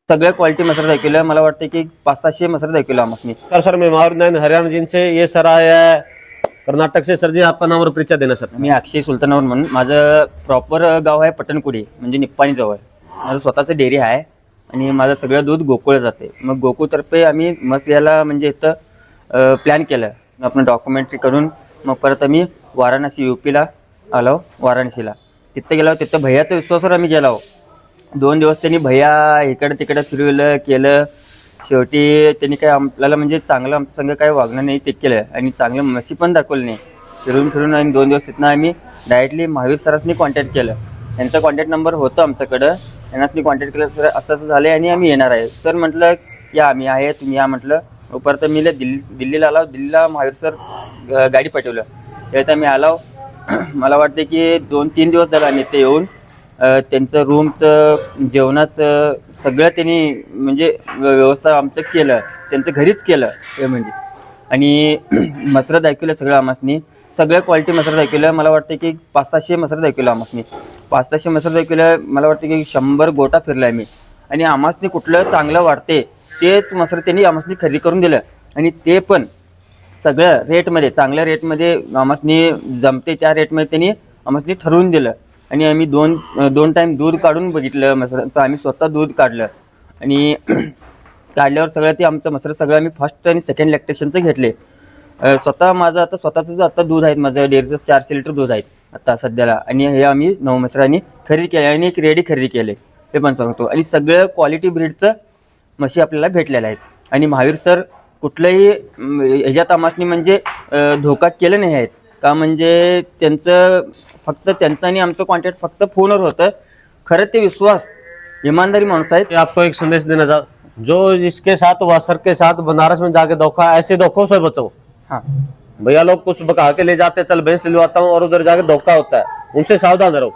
सगळ्या क्वालिटी मसर दाखवलं. मला वाटतं की 500-600 मसर दाखवलं आम्हाला. सर मैं माहौर नाइन हरियाणा जिनसे ये सर आया है कर्नाटक से. सर जी आपका नाम और परिचय देना सर. मी अक्षय सुलतानावर म्हणून, माझं प्रॉपर गाव आहे पटणकुडी, म्हणजे निप्पाणी जवळ. माझं स्वतःचं डेअरी आहे आणि माझं सगळं दूध गोकुळ जाते. मग गोकुळतर्फे आम्ही मस याला म्हणजे इथं प्लॅन केलं आपण डॉक्युमेंटरी करून. मग परत आम्ही वाराणसी UPला आलो. वाराणसीला तिथं गेलो. तिथं भैयाचा विश्वासावर आम्ही गेलो. 2 दिवस त्यांनी भैया इकडं तिकडं फिरवलं केलं. शेवटी त्यांनी काय आपल्याला म्हणजे चांगलं आमच्या संघ काय वागणं नाही ते केलं आणि चांगलं म्हशी पण दाखवलं नाही. फिरून आणि 2 दिवस तिथनं आम्ही डायरेक्टली महावीर सरांनी कॉन्टॅक्ट केलं. त्यांचा कॉन्टॅक्ट नंबर होता आमच्याकडं. त्यांनाच मी कॉन्टॅक्ट केलं. सर असं झालं आणि आम्ही येणार आहे. सर म्हटलं या आम्ही आहे, तुम्ही या म्हटलं. परत मी दिल्लीला आलो. दिल्लीला महावीर सर गाडी पाठवलं. त्यावेळेस आम्ही आलो. मला वाटते की 2-3 दिवस झालं आम्ही इथे येऊन. त्यांचं रूमचं जेवणाचं सगळं त्यांनी म्हणजे व्यवस्था आमचं केलं. त्यांचं घरीच केलं हे म्हणजे. आणि मसरं दाखवलं सगळं आम्हासनी. सगळ्या क्वालिटी मसरं दाखवलं. मला वाटतं की 500-600 मसरं दाखवलं आम्हासनी. 500-600 मसरं दाखवलं. मला वाटतं की 100 गोटा फिरला आम्ही. आणि आम्हासनी कुठलं चांगलं वाटते तेच मसरं त्यांनी आम्हासनी खरेदी करून दिलं. आणि ते पण सगळं रेटमध्ये, चांगल्या रेटमध्ये आम्हासनी जमते त्या रेटमध्ये त्यांनी आम्हासनी ठरवून दिलं. आणि आम्ही दोन टाइम दूध काढून बघितलं मसरांचं. आम्ही स्वतः दूध काढलं आणि काढल्यावर सगळं ते आमचं मसरं सगळं आम्ही फर्स्ट आणि सेकंड लॅक्टेशनचं घेतले. स्वतः माझं आता स्वतःचं आता दूध आहेत. माझं डेअरीचं 400 लिटर दूध आहेत आता सध्याला. आणि हे आम्ही 9 मसरांनी खरेदी केले आणि एक रेडी खरेदी केले हे पण सांगतो. आणि सगळं क्वालिटी ब्रीडचं म्हशी आपल्याला भेटलेल्या आहेत. आणि महावीर सर कुठलंही ह्याच्यात आम्हासनी म्हणजे धोका केलं नाही आहेत का. म्हणजे त्यांचं आणि आमचं कॉन्टॅक्ट फक्त फोनवर होतं. खरं ते विश्वास ईमानदारी माणूस आहेत. आपको एक संदेश देना चाहता जो इसके साथ हुआ सर के साथ बनारस में जाके धोखा, ऐसे धोखों से बचो. हाँ भैया लोग कुछ बका के ले जाते, चल भैंस ले आता हूँ और उधर जाके धोखा होता है, उनसे सावधान रहो.